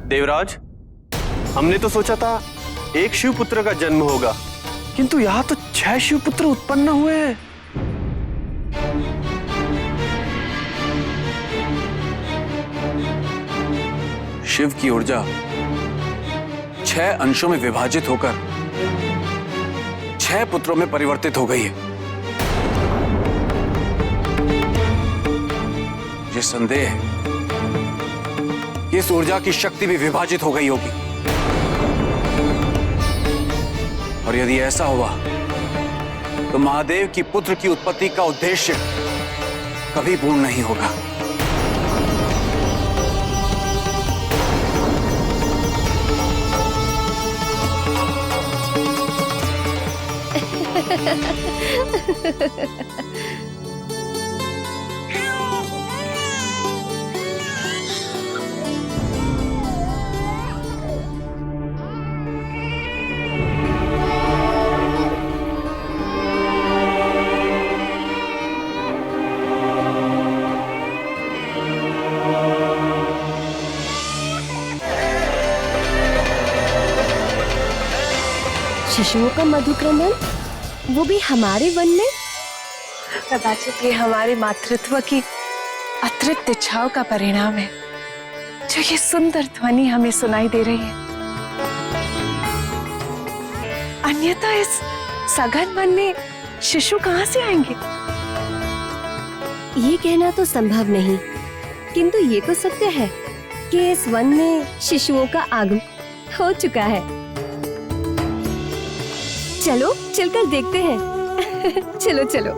देवराज, हमने तो सोचा था एक शिवपुत्र का जन्म होगा, किंतु यहाँ तो 6 शिवपुत्र उत्पन्न हुए हैं। शिव की ऊर्जा 6 अंशों में विभाजित होकर 6 पुत्रों में परिवर्तित हो गई है। ये संदेह है कि इस ऊर्जा की शक्ति भी विभाजित हो गई होगी, और यदि ऐसा हुआ तो महादेव की पुत्र की उत्पत्ति का उद्देश्य कभी पूर्ण नहीं होगा। शिशुओं का मधुक्रमण, वो भी हमारे वन में। कदाचित ये हमारे मातृत्व की अतृप्त इच्छाओं का परिणाम है, जो ये सुंदर ध्वनि हमें सुनाई दे रही है। अन्यथा इस सघन वन में शिशु कहाँ से आएंगे? ये कहना तो संभव नहीं, किंतु ये तो सत्य है कि इस वन में शिशुओं का आगमन हो चुका है। चलो चलकर देखते हैं। चलो चलो।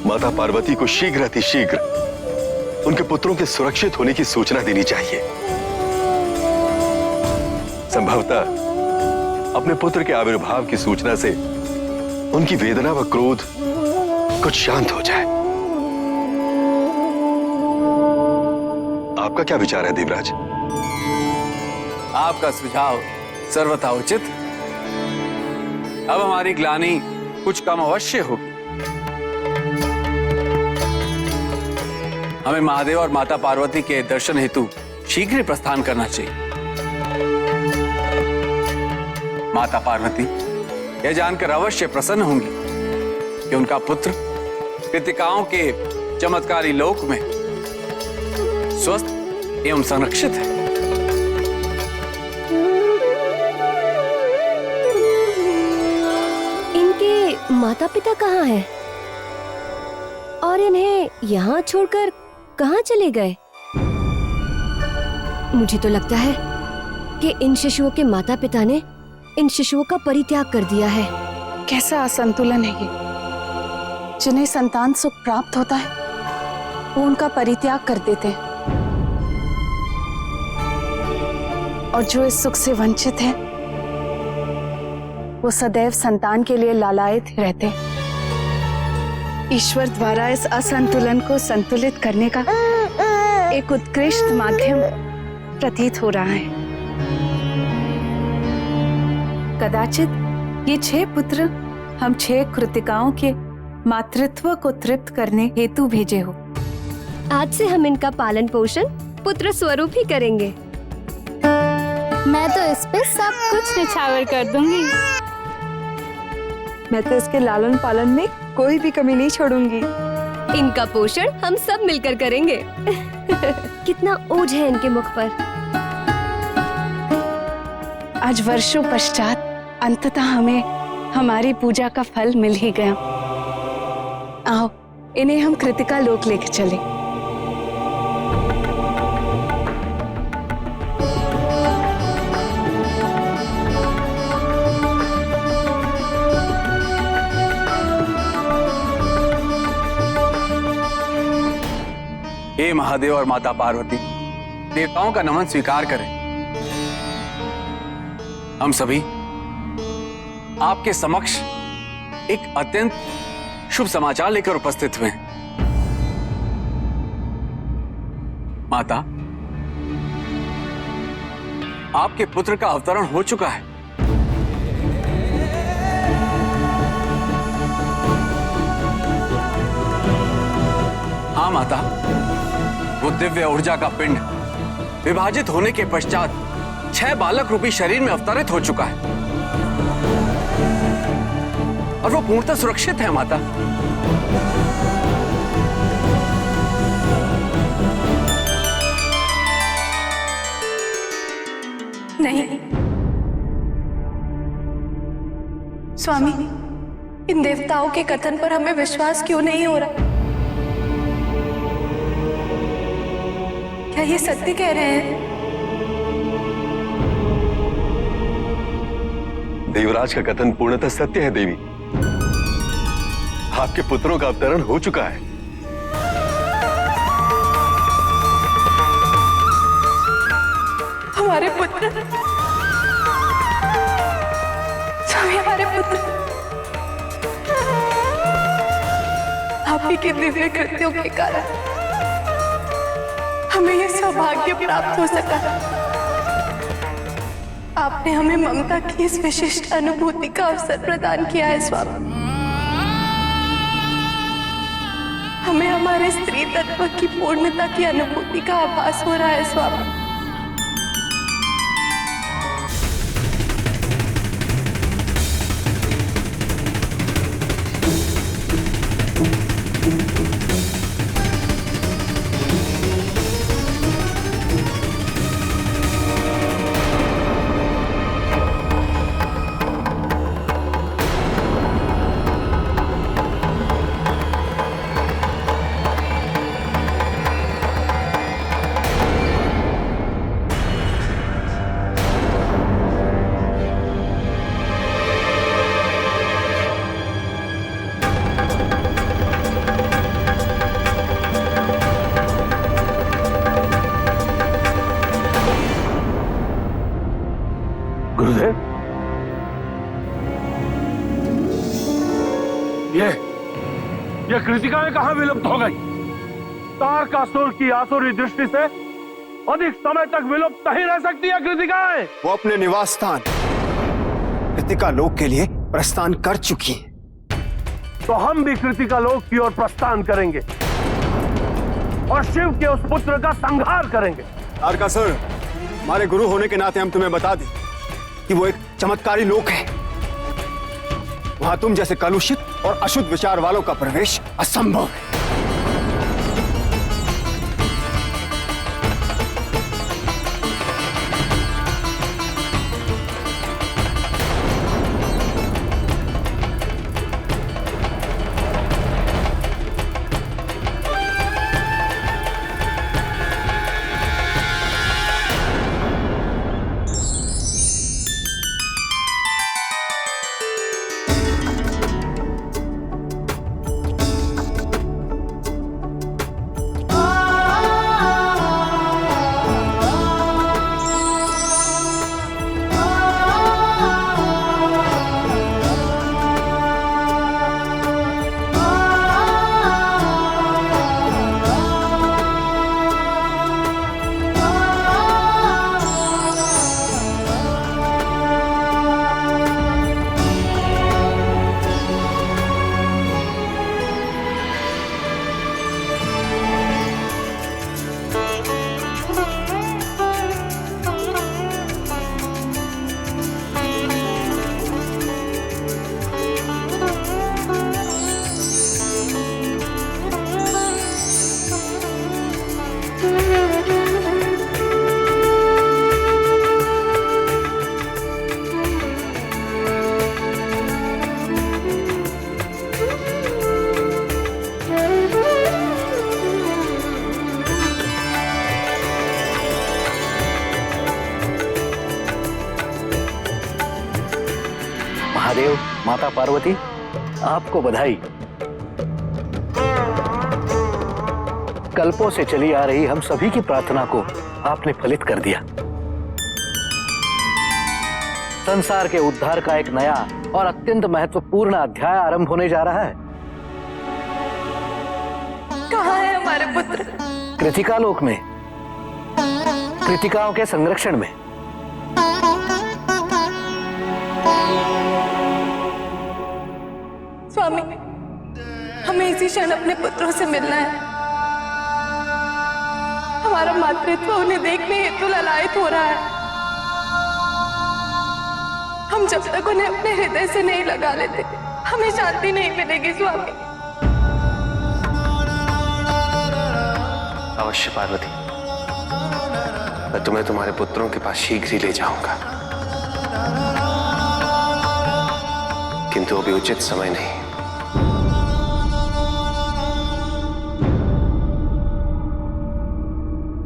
माता पार्वती को शीघ्र अतिशीघ्र उनके पुत्रों के सुरक्षित होने की सूचना देनी चाहिए। संभवतः अपने पुत्र के आविर्भाव की सूचना से उनकी वेदना व क्रोध कुछ शांत हो जाए। आपका क्या विचार है देवराज? आपका सुझाव सर्वथा उचित। अब हमारी ग्लानि कुछ कम अवश्य होगी। हमें महादेव और माता पार्वती के दर्शन हेतु शीघ्र ही प्रस्थान करना चाहिए। माता पार्वती यह जानकर अवश्य प्रसन्न होंगी कि उनका पुत्र कृतिकाओं के चमत्कारी लोक में स्वस्थ एवं संरक्षित है। इनके माता पिता कहाँ हैं? और इन्हें यहाँ छोड़कर कहाँ चले गए? मुझे तो लगता है कि इन शिशुओं के माता पिता ने इन शिशुओं का परित्याग कर दिया है। कैसा असंतुलन है ये! जिन्हें संतान सुख प्राप्त होता है वो उनका परित्याग कर देते हैं, और जो इस सुख से वंचित हैं वो सदैव संतान के लिए लालायित रहते हैं। ईश्वर द्वारा इस असंतुलन को संतुलित करने का एक उत्कृष्ट माध्यम प्रतीत हो रहा है। कदाचित ये 6 पुत्र हम 6 कृतिकाओं के मातृत्व को तृप्त करने हेतु भेजे हो। आज से हम इनका पालन पोषण पुत्र स्वरूप ही करेंगे। मैं तो इस पे सब कुछ निछावर कर दूंगी। मैं तो इसके लालन पालन में कोई भी कमी नहीं छोड़ूंगी। इनका पोषण हम सब मिलकर करेंगे। कितना ओझ है इनके मुख पर। आज वर्षों पश्चात अंततः हमें हमारी पूजा का फल मिल ही गया। आओ, इन्हें हम कृतिका लोक लेके चले। हे महादेव और माता पार्वती, देवताओं का नमन स्वीकार करें। हम सभी आपके समक्ष एक अत्यंत शुभ समाचार लेकर उपस्थित हुए हैं। माता, आपके पुत्र का अवतरण हो चुका है। हाँ माता, वो दिव्य ऊर्जा का पिंड विभाजित होने के पश्चात 6 बालक रूपी शरीर में अवतरित हो चुका है और वो पूर्णतः सुरक्षित है माता। नहीं स्वामी, इन देवताओं के कथन पर हमें विश्वास क्यों नहीं हो रहा? क्या ये सत्य कह रहे हैं? देवराज का कथन पूर्णतः सत्य है देवी। आपके पुत्रों का अवतरण हो चुका है। हमारे पुत्र, स्वामी, हमारे पुत्र आप ही के दिव्य कृत्यों के कारण हमें यह सौभाग्य प्राप्त हो सका। आपने हमें ममता की इस विशिष्ट अनुभूति का अवसर प्रदान किया है स्वामी। हमें हमारे स्त्री तत्व की पूर्णता की अनुभूति का आभास हो रहा है स्वामी। गुरुदेव, ये कृतिकाएं कहां विलुप्त हो गई? तारकासुर की आसुरी दृष्टि से अधिक समय तक विलुप्त नहीं रह सकती है कृतिकाएं। वो अपने निवास स्थान कृतिका लोक के लिए प्रस्थान कर चुकी हैं। तो हम भी कृतिका लोक की ओर प्रस्थान करेंगे और शिव के उस पुत्र का संहार करेंगे। तारकासुर, हमारे गुरु होने के नाते हम तुम्हें बता दें कि वो एक चमत्कारी लोक है। वहां तुम जैसे कलुषित और अशुद्ध विचार वालों का प्रवेश असंभव है। महादेव, माता पार्वती, आपको बधाई। कल्पों से चली आ रही हम सभी की प्रार्थना को आपने फलित कर दिया। संसार के उद्धार का एक नया और अत्यंत महत्वपूर्ण अध्याय आरंभ होने जा रहा है। कहाँ है हमारे पुत्र? कृतिका लोक में, कृतिकाओं के संरक्षण में। स्वामी, हमें इसी क्षण अपने पुत्रों से मिलना है। हमारा मातृत्व उन्हें देखने हेतु ललायत हो रहा है। हम जब तक उन्हें अपने हृदय से नहीं लगा लेते, हमें शांति नहीं मिलेगी स्वामी। अवश्य पार्वती, मैं तुम्हें तुम्हारे पुत्रों के पास शीघ्र ही ले जाऊंगा, किंतु अभी उचित समय नहीं।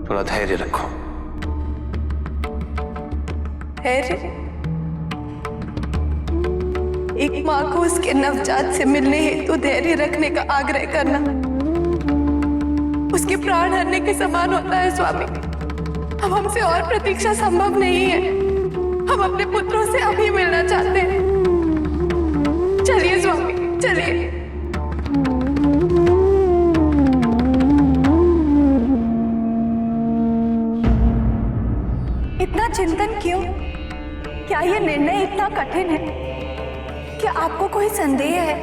थोड़ा धैर्य रखो। धैर्य? एक माँ को उसके नवजात से मिलने हेतु धैर्य रखने का आग्रह करना उसके प्राण हरने के समान होता है स्वामी। अब हमसे और प्रतीक्षा संभव नहीं है। हम अपने पुत्रों से अभी मिलना चाहते हैं। चलिए स्वामी, चलिए। इतना चिंतन क्यों? क्या ये निर्णय इतना कठिन है? क्या आपको कोई संदेह है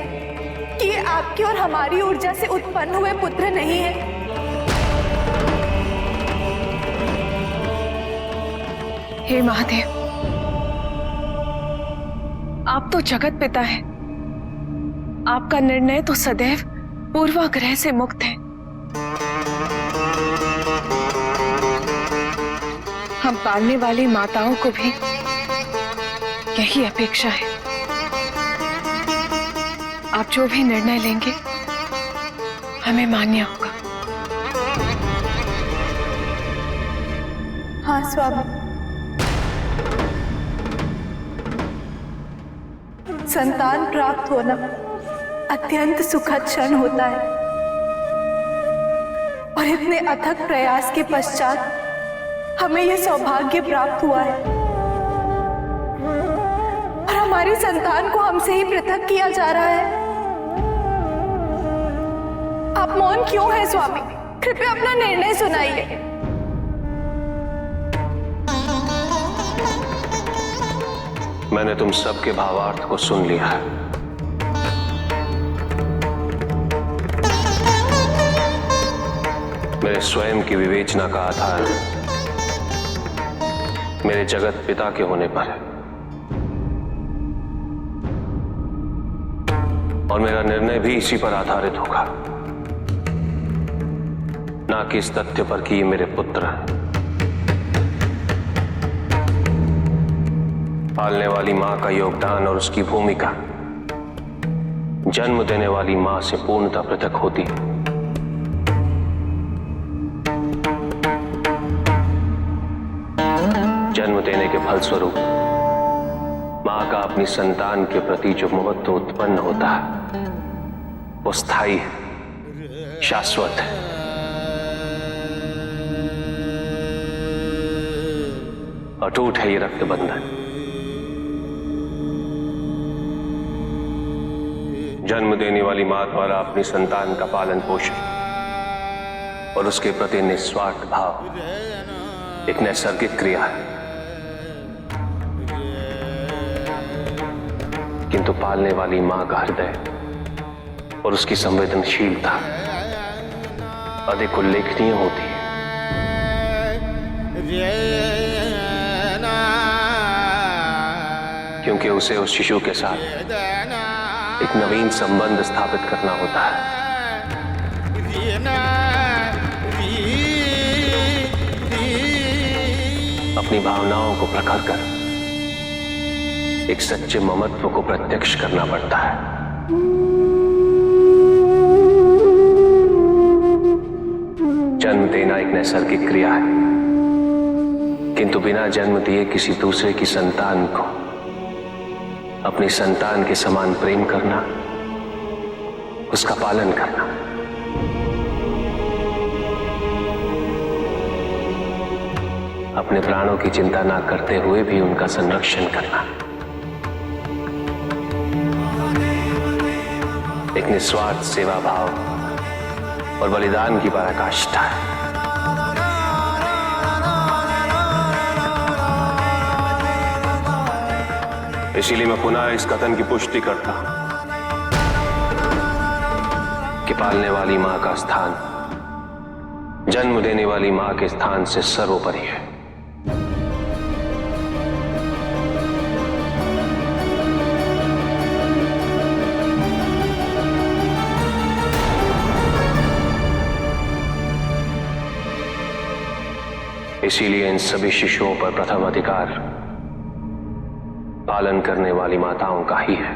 कि ये आपकी और हमारी ऊर्जा से उत्पन्न हुए पुत्र नहीं है? हे महादेव, आप तो जगत पिता हैं। आपका निर्णय तो सदैव पूर्वाग्रह से मुक्त है। हम पालने वाली माताओं को भी यही अपेक्षा है। आप जो भी निर्णय लेंगे हमें मान्य होगा। हाँ स्वामी। संतान प्राप्त होना अत्यंत सुखद क्षण होता है और इतने अथक प्रयास के पश्चात हमें यह सौभाग्य प्राप्त हुआ है और हमारी संतान को हमसे ही पृथक किया जा रहा है। आप मौन क्यों हैं स्वामी? कृपया अपना निर्णय सुनाइए। मैंने तुम सबके भावार्थ को सुन लिया है। मेरे स्वयं की विवेचना का आधार मेरे जगत पिता के होने पर है और मेरा निर्णय भी इसी पर आधारित होगा, ना कि इस तथ्य पर कि ये मेरे पुत्र हैं। पालने वाली मां का योगदान और उसकी भूमिका जन्म देने वाली मां से पूर्णतः पृथक होती है। जन्म देने के फलस्वरूप मां का अपनी संतान के प्रति जो महत्व उत्पन्न होता है वो स्थायी है, शाश्वत है। अटूट है ये रक्तबंधन। जन्म देने वाली मां द्वारा अपनी संतान का पालन पोषण और उसके प्रति निस्वार्थ भाव एक नैसर्गिक क्रिया है, किंतु पालने वाली मां का हृदय और उसकी संवेदनशीलता अधिक उल्लेखनीय होती है, क्योंकि उसे उस शिशु के साथ एक नवीन संबंध स्थापित करना होता है। अपनी भावनाओं को प्रखर कर एक सच्चे ममत्व को प्रत्यक्ष करना पड़ता है। जन्म देना एक नैसर्गिक क्रिया है, किंतु बिना जन्म दिए किसी दूसरे की संतान को अपनी संतान के समान प्रेम करना, उसका पालन करना। अपने प्राणों की चिंता ना करते हुए भी उनका संरक्षण करना एक निस्वार्थ सेवा भाव और बलिदान की पराकाष्ठा है। इसीलिए मैं पुनः इस कथन की पुष्टि करता हूं कि पालने वाली मां का स्थान जन्म देने वाली मां के स्थान से सर्वोपरि है। इसीलिए इन सभी शिशुओं पर प्रथम अधिकार पालन करने वाली माताओं का ही है।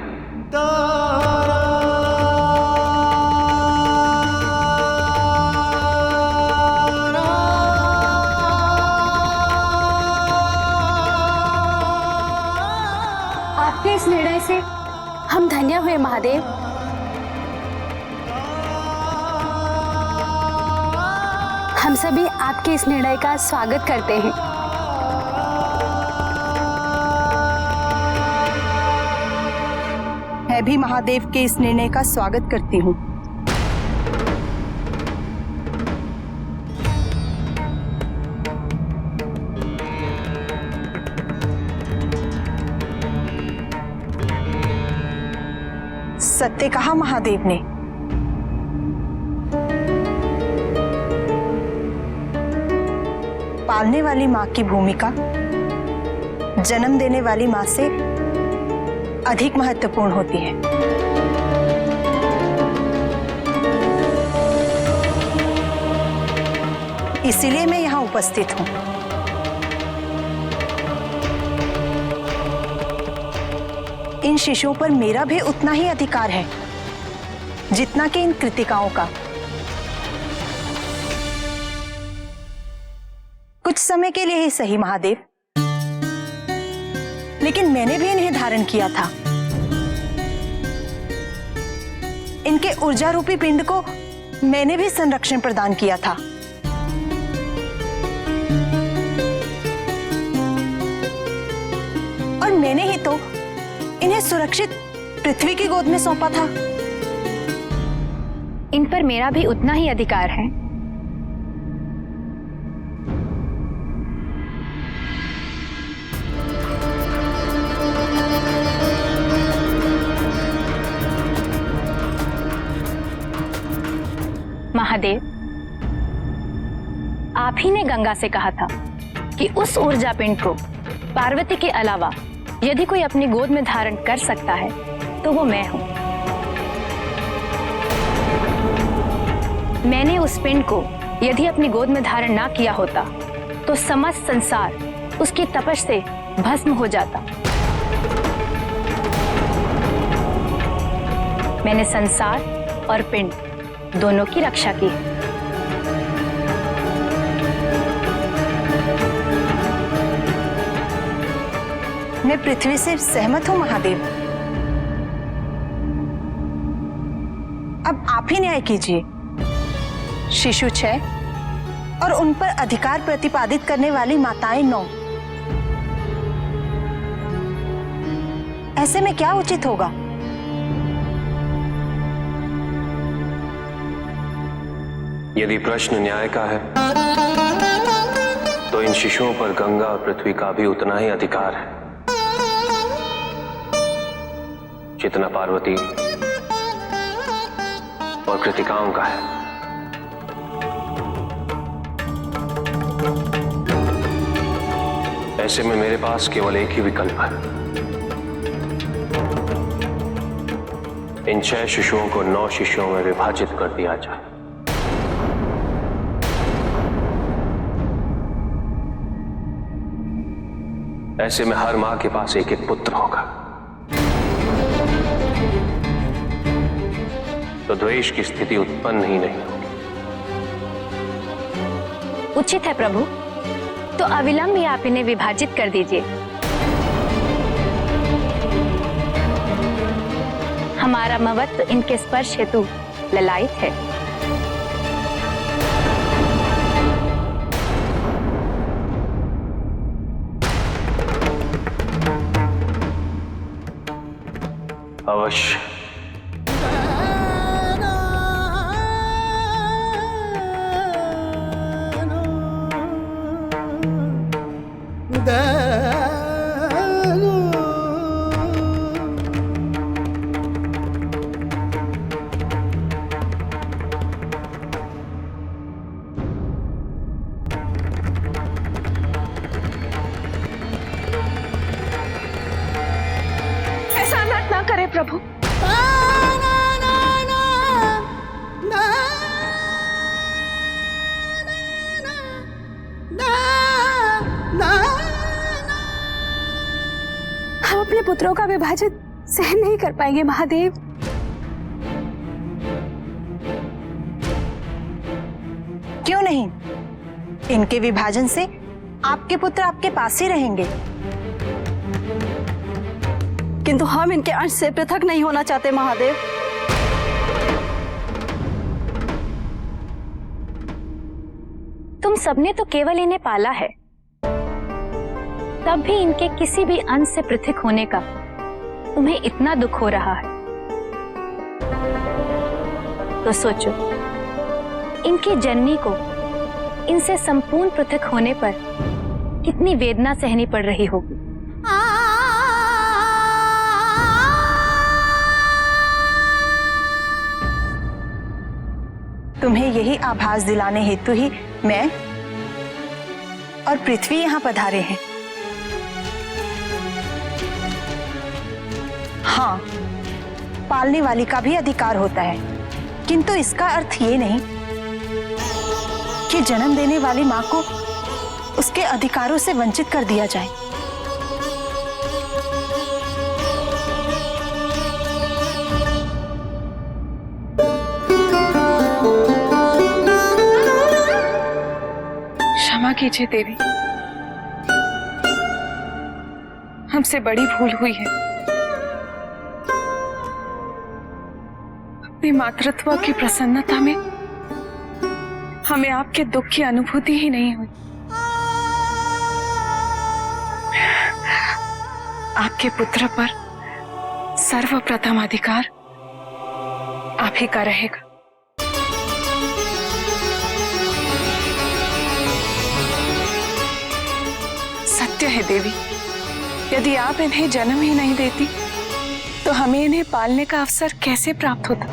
आपके इस निर्णय से हम धन्य हुए महादेव। हम सभी आपके इस निर्णय का स्वागत करते हैं। मैं भी महादेव के इस निर्णय का स्वागत करती हूँ। सत्य कहा महादेव ने। पालने वाली मां की भूमिका जन्म देने वाली मां से अधिक महत्वपूर्ण होती है। इसीलिए मैं यहां उपस्थित हूं। इन शिशुओं पर मेरा भी उतना ही अधिकार है जितना कि इन कृतिकाओं का। कुछ समय के लिए ही सही महादेव, लेकिन मैंने भी इन्हें धारण किया था। इनके ऊर्जा रूपी पिंड को मैंने भी संरक्षण प्रदान किया था। और मैंने ही तो इन्हें सुरक्षित पृथ्वी की गोद में सौंपा था। इन पर मेरा भी उतना ही अधिकार है। महादेव, आप ही ने गंगा से कहा था कि उस ऊर्जा पिंड को पार्वती के अलावा यदि कोई अपनी गोद में धारण कर सकता है तो वो मैं हूं। मैंने उस पिंड को यदि अपनी गोद में धारण ना किया होता तो समस्त संसार उसकी तपश से भस्म हो जाता। मैंने संसार और पिंड दोनों की रक्षा की है। मैं पृथ्वी से सहमत हूं महादेव। अब आप ही न्याय कीजिए। शिशु 6 और उन पर अधिकार प्रतिपादित करने वाली माताएं 9। ऐसे में क्या उचित होगा? यदि प्रश्न न्याय का है तो इन शिशुओं पर गंगा और पृथ्वी का भी उतना ही अधिकार है जितना पार्वती और कृतिकाओं का है। ऐसे में मेरे पास केवल एक ही विकल्प है। इन 6 शिशुओं को 9 शिशुओं में विभाजित कर दिया जाए। ऐसे में हर मां के पास एक एक पुत्र होगा तो द्वेष की स्थिति उत्पन्न ही नहीं होगी। उचित है प्रभु, तो अविलंब ही आप इन्हें विभाजित कर दीजिए। हमारा ममत्व इनके स्पर्श हेतु ललायित है। अवश्य। ऐसा अनर्थ ना करे प्रभु। हम अपने पुत्रों का विभाजन सहन नहीं कर पाएंगे महादेव। क्यों नहीं? इनके विभाजन से आपके पुत्र आपके पास ही रहेंगे। किंतु हम इनके अंश से पृथक नहीं होना चाहते महादेव। तुम सबने तो केवल इन्हें पाला है, तब भी इनके किसी भी अंश से पृथक होने का तुम्हें इतना दुख हो रहा है। तो सोचो, इनकी जननी को इनसे संपूर्ण पृथक होने पर कितनी वेदना सहनी पड़ रही होगी। तुम्हें यही आभास दिलाने हेतु ही मैं और पृथ्वी यहाँ पधारे हैं। हाँ, पालने वाली का भी अधिकार होता है, किंतु इसका अर्थ ये नहीं कि जन्म देने वाली माँ को उसके अधिकारों से वंचित कर दिया जाए। क्षमा कीजिए देवी, हमसे बड़ी भूल हुई है। अपने मातृत्व की प्रसन्नता में हमें आपके दुख की अनुभूति ही नहीं हुई। आपके पुत्र पर सर्वप्रथम अधिकार आप ही का रहेगा। सत्य है देवी, यदि आप इन्हें जन्म ही नहीं देती तो हमें इन्हें पालने का अवसर कैसे प्राप्त होता।